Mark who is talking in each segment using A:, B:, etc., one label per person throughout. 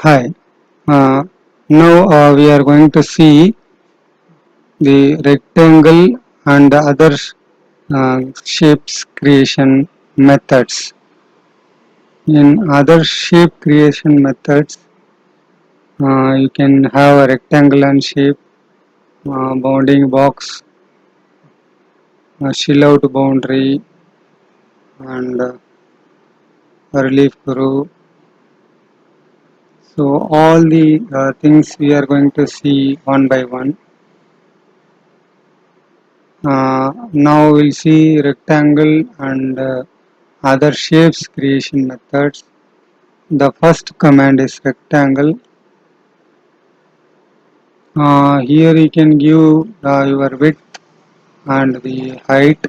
A: Hi. Uh, Now we are going to see the rectangle and other shapes creation methods. In other shape creation methods, you can have a rectangle and shape, bounding box, shill out boundary, and relief groove. So all the things we are going to see one by one. Now we'll see rectangle and other shapes creation methods. The first command is rectangle. Here you can give your width and the height,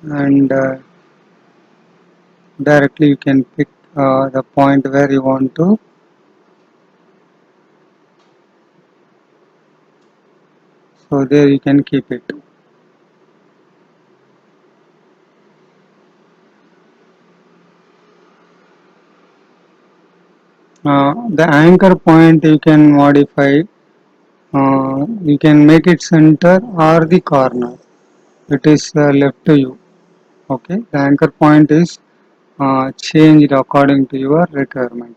A: and directly you can pick the point where you want to. So there you can keep it. The anchor point you can modify. You can make it center or the corner. It is left to you. Okay. The anchor point is changed according to your requirement.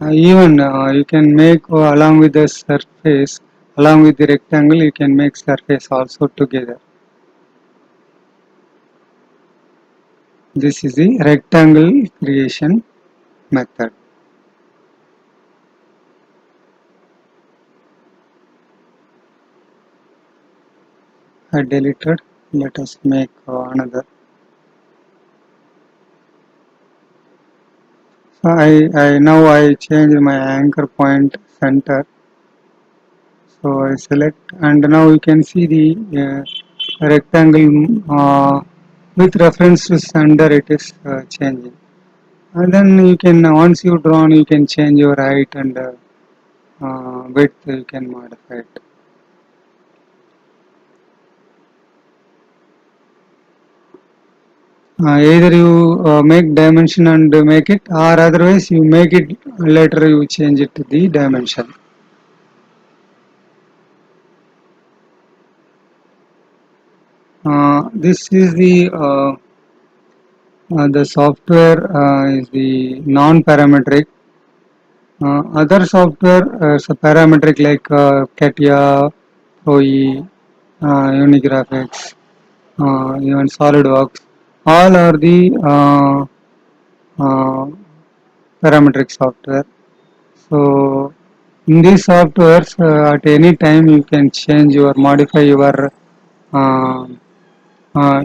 A: Even you can make along with the surface, along with the rectangle, you can make surface also together. This is the rectangle creation method. I deleted. Let us make another. So I now I change my anchor point center. So I select, and now you can see the rectangle with reference to center. It is changing. And then you can once you drawn, you can change your height and width. You can modify it. Either you make dimension and make it, or otherwise you make it later. You change it to the dimension. This is the software is the non-parametric. Other software is a parametric like CATIA, ProE, Unigraphics, even SolidWorks. All are the uh, parametric software. So in these softwares, at any time you can change your modify your uh,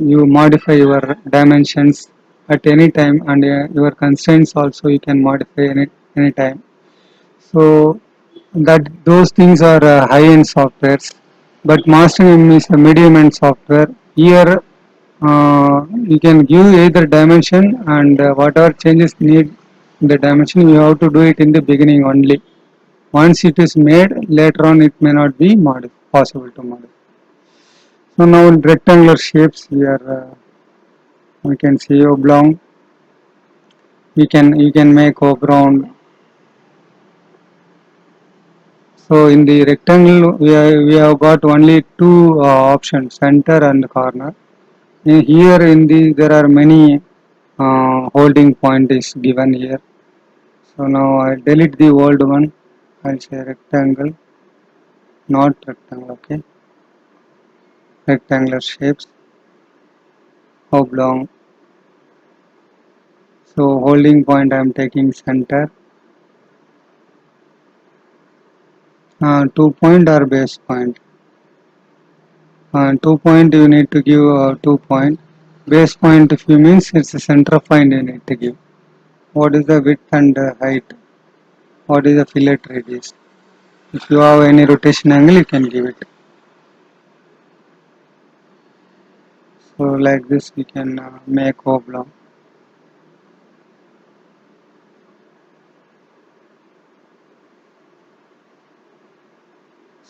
A: you modify your dimensions at any time, and your constraints also you can modify any time. So that those things are high-end softwares, but mastering is a medium-end software. Here you can give either dimension, and whatever changes need in the dimension, you have to do it in the beginning only. Once it is made, later on it may not be possible to modify. So now in rectangular shapes, we can see oblong. You can make oblong. So in the rectangle, we have got only two options: center and corner. Here in the there are many holding point is given here. So now I delete the old one. I'll say rectangle, not rectangle. Okay, rectangular shapes, oblong. So holding point I am taking center. 2 point or base point. 2 point you need to give 2 point. Base point if you means it's a center point you need to give. What is the width and height? What is the fillet radius? If you have any rotation angle, you can give it. So like this we can make oblong.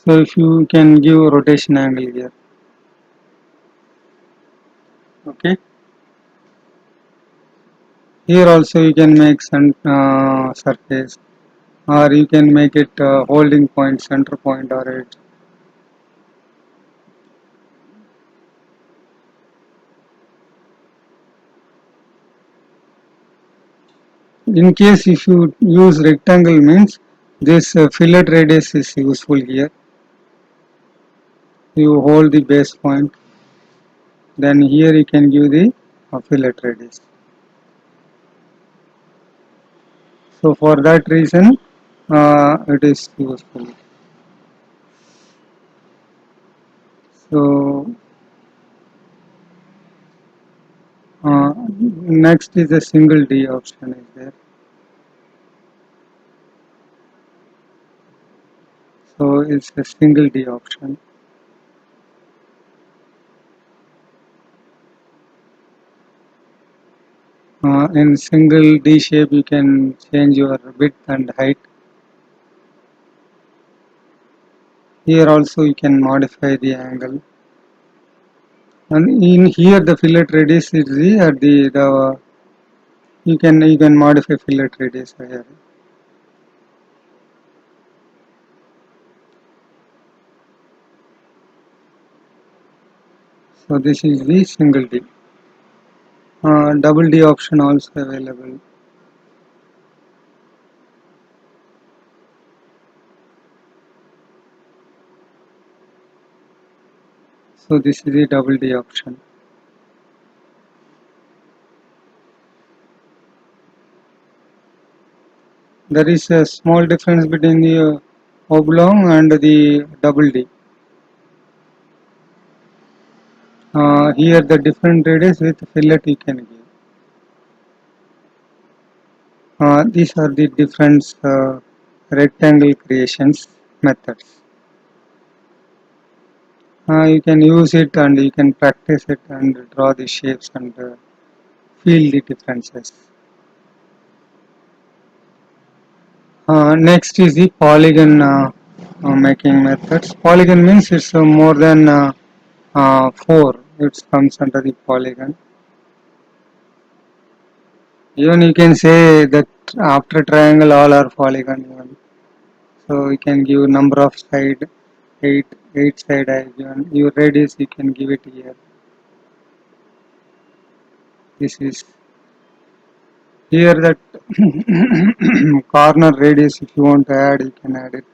A: So if you can give rotation angle here. Okay. Here also you can make some surface, or you can make it holding point, center point, or edge. In case if you use rectangle means this fillet radius is useful here. You hold the base point, then here you can give the fillet radius. So for that reason it is useful. So next is a single D option is there. So it's a single D option. In single D shape you can change your width and height. Here also you can modify the angle. And in here the fillet radius is the you can modify fillet radius here. So this is the single D. Double D option also available. So this is the double D option. There is a small difference between the oblong and the double D. Here the different radius with fillet you can give. These are the different rectangle creations methods. You can use it and you can practice it and draw the shapes and feel the differences. Next is the polygon making methods. Polygon means it's more than 4. It comes under the polygon. Even you can say that after triangle all are polygon even. So you can give number of side, 8 side I given. Your radius you can give it here. This is here that corner radius if you want to add you can add it.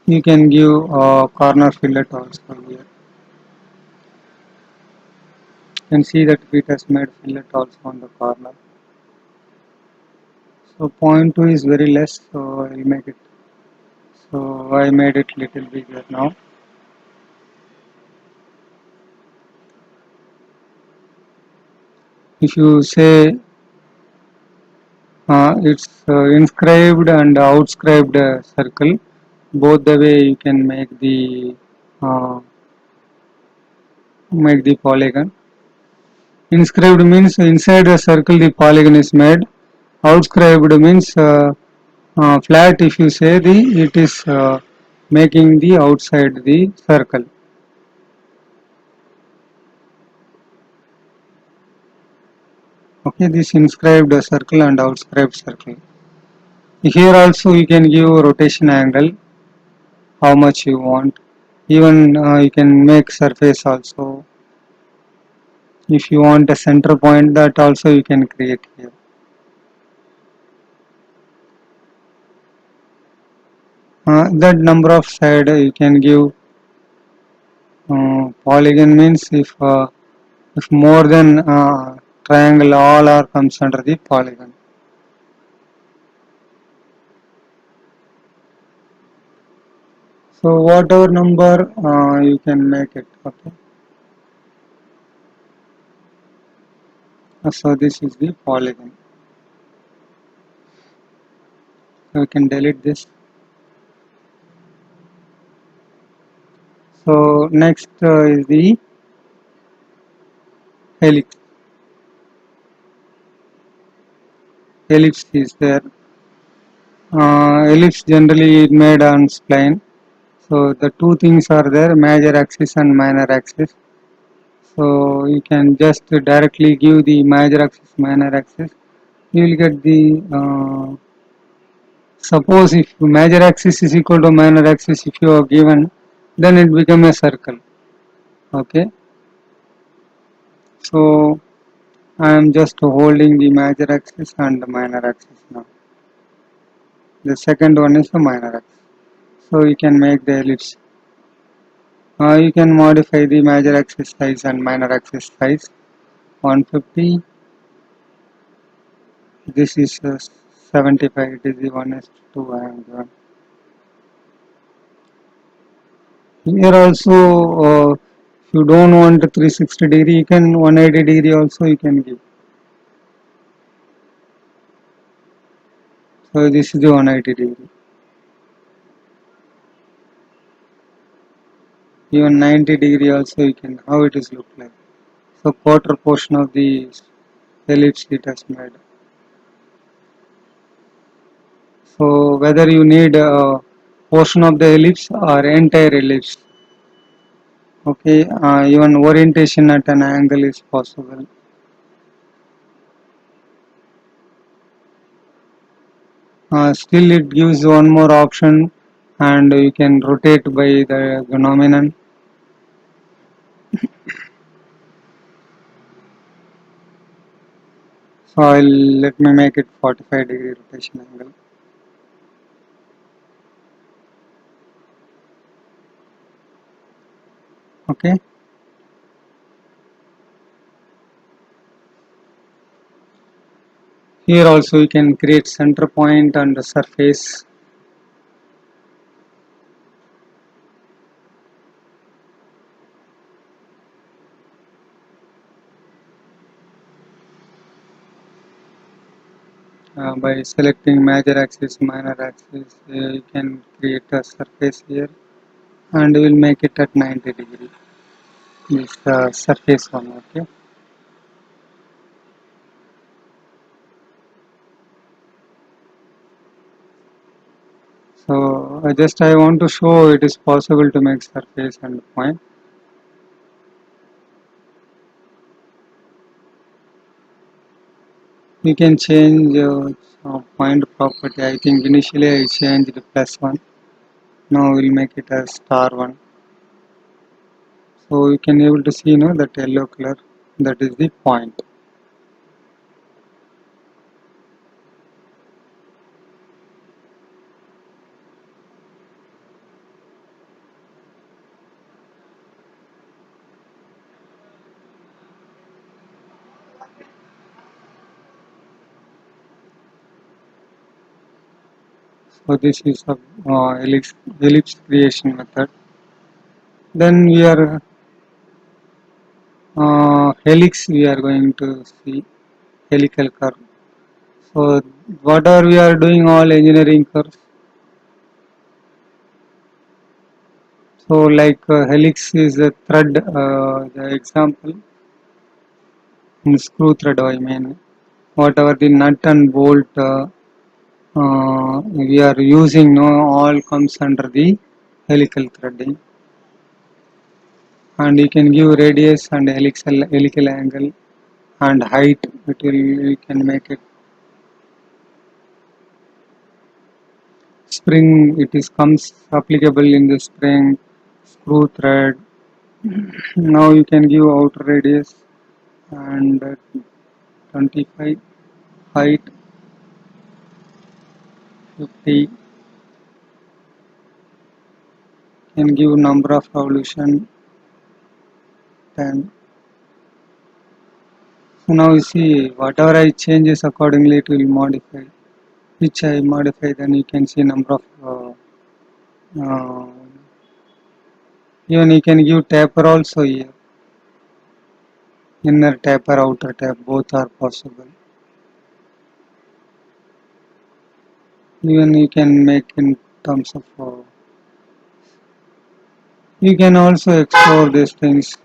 A: You can give corner fillet also here. You can see that it has made fillet also on the corner. So point 2 is very less, so I'll make it. So I made it little bigger now. If you say it's inscribed and outscribed circle, both the way you can uh, make the polygon. Inscribed means inside the circle the polygon is made. Outscribed means flat. If you say it is making the outside the circle. Okay, this inscribed circle and outscribed circle. Here also you can give rotation angle how much you want. Even you can make surface also. If you want a center point, that also you can create here. That number of side you can give. Polygon means if more than triangle all are comes under the polygon. So whatever number you can make it. Okay. So this is the polygon. So we can delete this. So next is the helix. Ellipse is there. Ellipse generally made on spline. So the two things are there, major axis and minor axis. So you can just directly give the major axis, minor axis. You will get the suppose if major axis is equal to minor axis, if you are given, then it become a circle. Okay. So I am just holding the major axis and the minor axis now. The second one is the minor axis. So you can make the ellipse. You can modify the major axis size and minor axis size. 150. This is 75. It is the 1 is to 2 I am given. Here also, if you don't want 360 degree, you can 180 degree also you can give. So this is the 180 degree. Even 90 degree also you can. How it is look like. So quarter portion of the ellipse it has made. So whether you need a portion of the ellipse or entire ellipse. Okay, even orientation at an angle is possible. Still it gives one more option and you can rotate by the phenomenon. So let me make it 45 degree rotation angle. Okay. Here also you can create center point and the surface. By selecting major axis, minor axis, you can create a surface here and we will make it at 90 degree. This surface one. Okay. So I want to show it is possible to make surface and point. You can change point property. I think initially I changed +1. Now we'll make it as *1. So you can able to see that yellow color, that is the point. So this is a ellipse creation method. Then we are helix. We are going to see helical curve. So whatever we are doing, all engineering curves. So like helix is a thread. The example in screw thread. I mean whatever the nut and bolt we are using, all comes under the helical threading. And you can give radius and helical angle and height. It will you can make it spring. It is comes applicable in the spring, screw thread. Now you can give outer radius and 25, height 50. Can give number of revolution 10. So now you see whatever I changes accordingly it will modify. Which I modify, then you can see number of uh, even you can give taper also here. Inner taper, outer taper, both are possible. Even you can make in terms of you can also explore these things.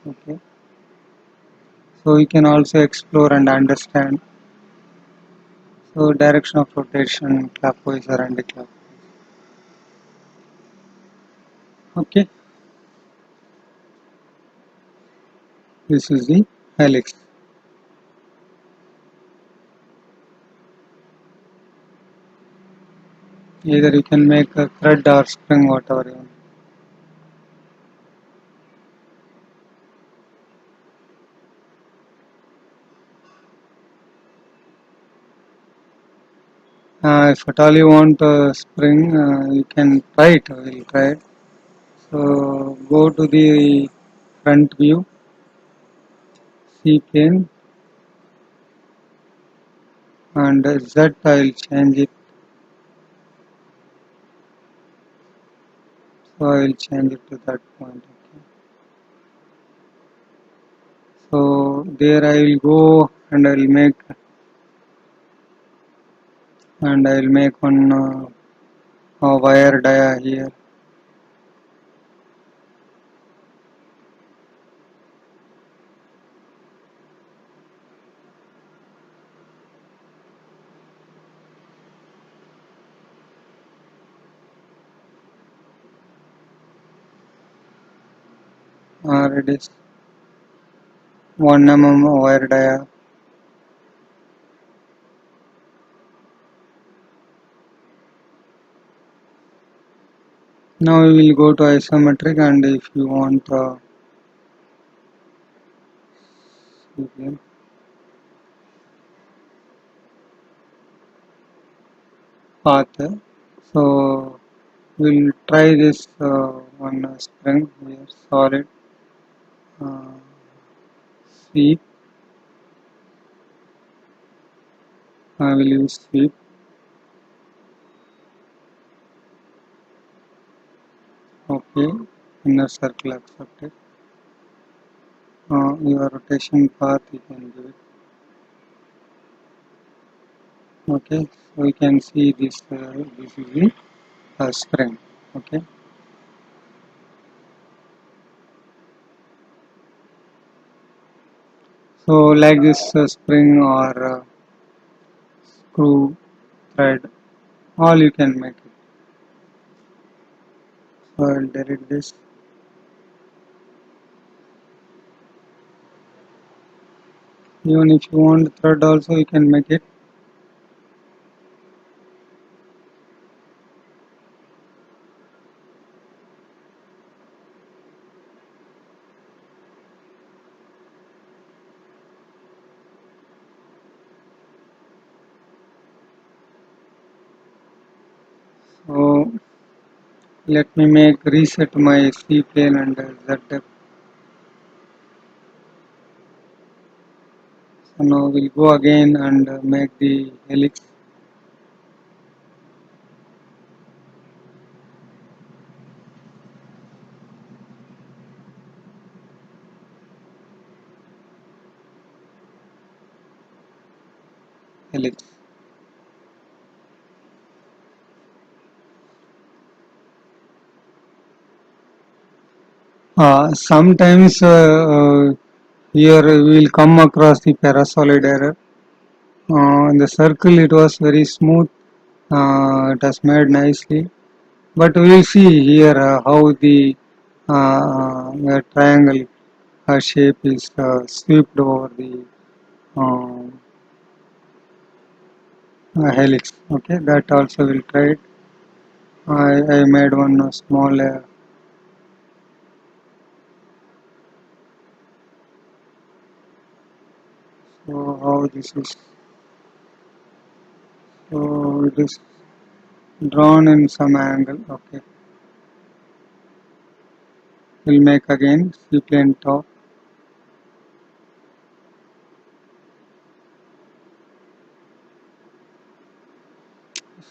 A: Okay, so you can also explore and understand. So direction of rotation, clockwise or anti-clockwise. Okay. This is the helix. Either you can make a thread or spring, whatever you want. If at all you want a spring, you can try it. We'll try it. So go to the front view, C plane, and Z I will change it. So I will change it to that point. Okay. So there I will go and I will make one wire dia here. It is 1 mm wire dia. Now we will go to isometric, and if you want okay, path. So we'll try this one spring here, solid uh, sweep. I will use sweep. Okay, inner circle accepted. Your rotation path you can give it. Okay, so we can see this is the spring. Okay, so like this spring or screw thread, all you can make it. So I'll delete this. Even if you want thread also, you can make it. So let me make reset my C plane and Z depth. So now we'll go again and make the helix. Helix. Sometimes here we will come across the parasolid error. In the circle it was very smooth. It was made nicely. But we will see here how the triangle shape is swept over the uh, helix. Okay, that also will try it. I made one small so how this is, so it is drawn in some angle. Okay, we'll make again C plane top.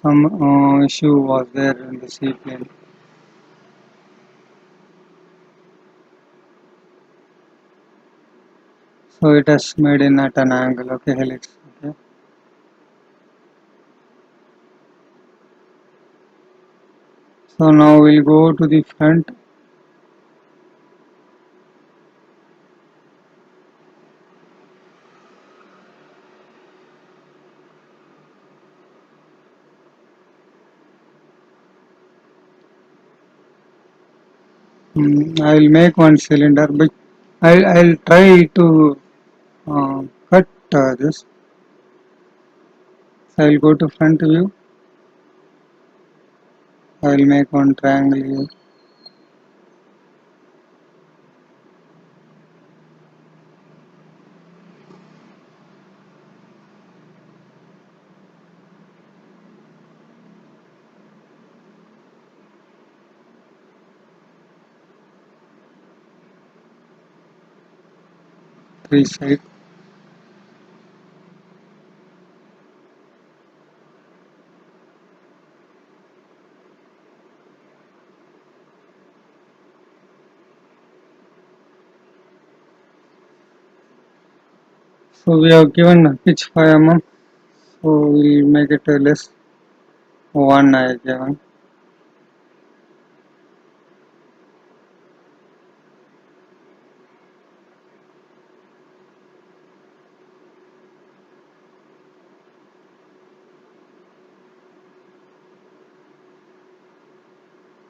A: Some issue was there in the C plane. So it has made in at an angle. Okay, helix. Okay. So now we'll go to the front. I will make one cylinder. I'll try to cut this. I'll go to front view. I'll make one triangle here. Three side. So we have given pitch 5 mm. So we'll make it less 1 I given.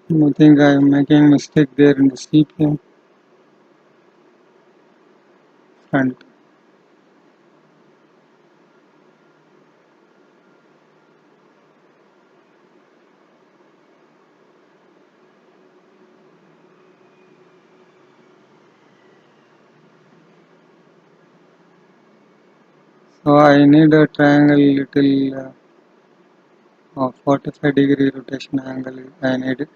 A: I think I'm making mistake there in the CPM front. So I need a triangle little 45-degree rotation angle. I need it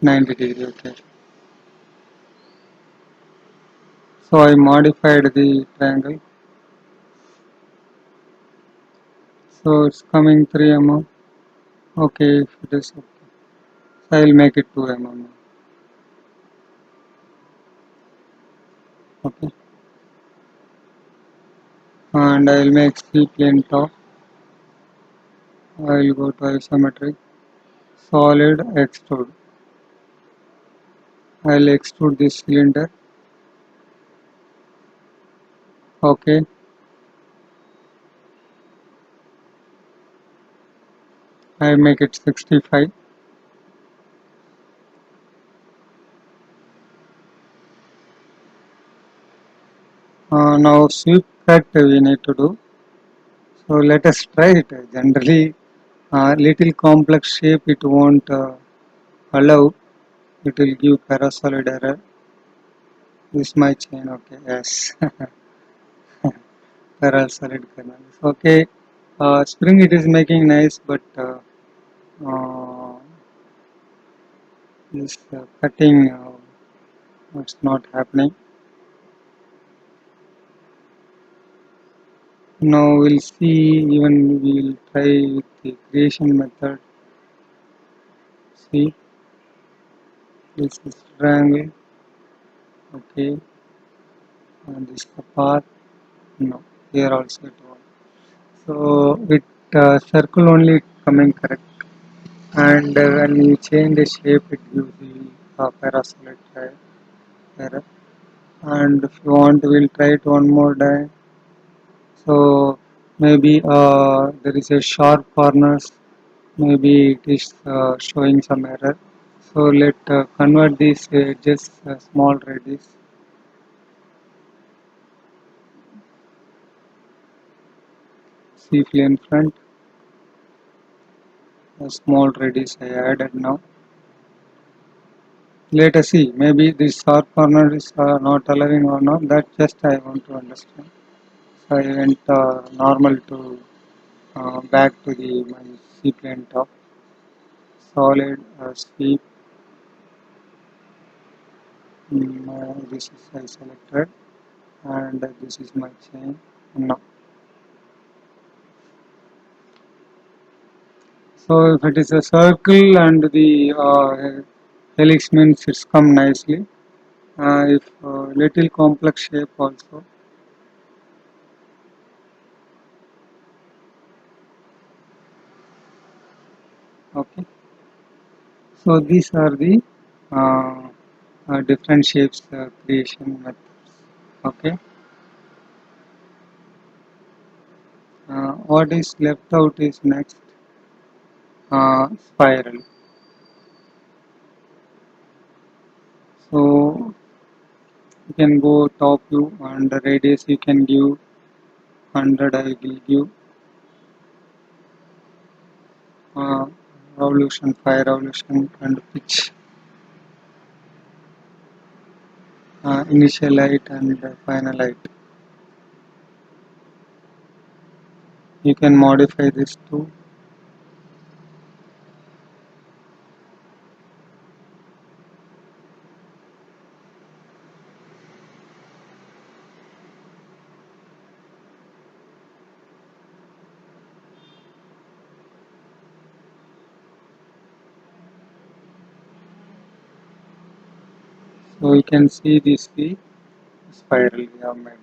A: 90-degree. Okay. So I modified the triangle. So it's coming 3 mm. Okay, if it is okay. So I'll make it 2 mm. Okay. And I'll make C plane top. I'll go to isometric. Solid extrude. I'll extrude this cylinder. Okay. I make it 65. Now sweep cut we need to do. So let us try it. Generally, little complex shape it won't allow. It will give parasolid error. This my chain. Okay. Yes. Parasolid kernel. Okay. Spring it is making nice, but uh, this cutting it's not happening. Now we'll see. Even we'll try with the creation method. See, this is triangle. Okay, and this is the path. No, here also it won't. So it circle only coming correct, and when you change the shape, it gives the parasolid error. And if you want, we'll try it one more time. So maybe there is a sharp corners. Maybe it is showing some error. So let convert these edges small radius. C plane front. A small radius I added now. Let us see. Maybe this sharp corner is not allowing or not. That just I want to understand. So I went normal to back to the my C plane top. Solid sweep. This is I selected, and this is my chain. No. So if it is a circle and the helix means it's come nicely. If little complex shape also. Okay. So these are the uh, different shapes creation methods. Okay. What is left out is next spiral. So can go top view, and the radius you can give 100. I will give uh, revolution, 5 revolution, and pitch, initial height and final height. You can modify this too. So you can see this the spiral we have made it.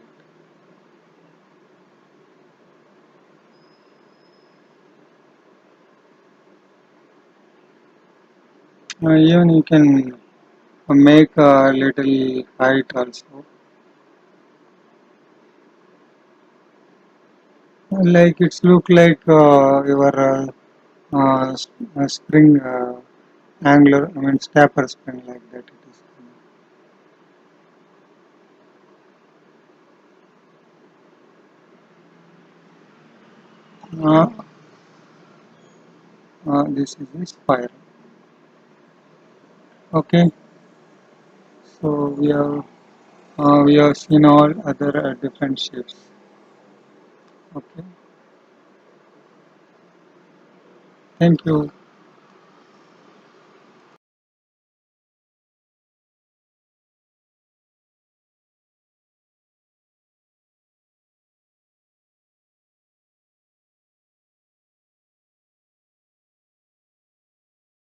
A: Even you can make a little height also. Like it's look like your spring angular, I mean stepper spring like that it is. Uh, this is the spiral. Okay, so we have seen all other different shapes. Okay, thank you.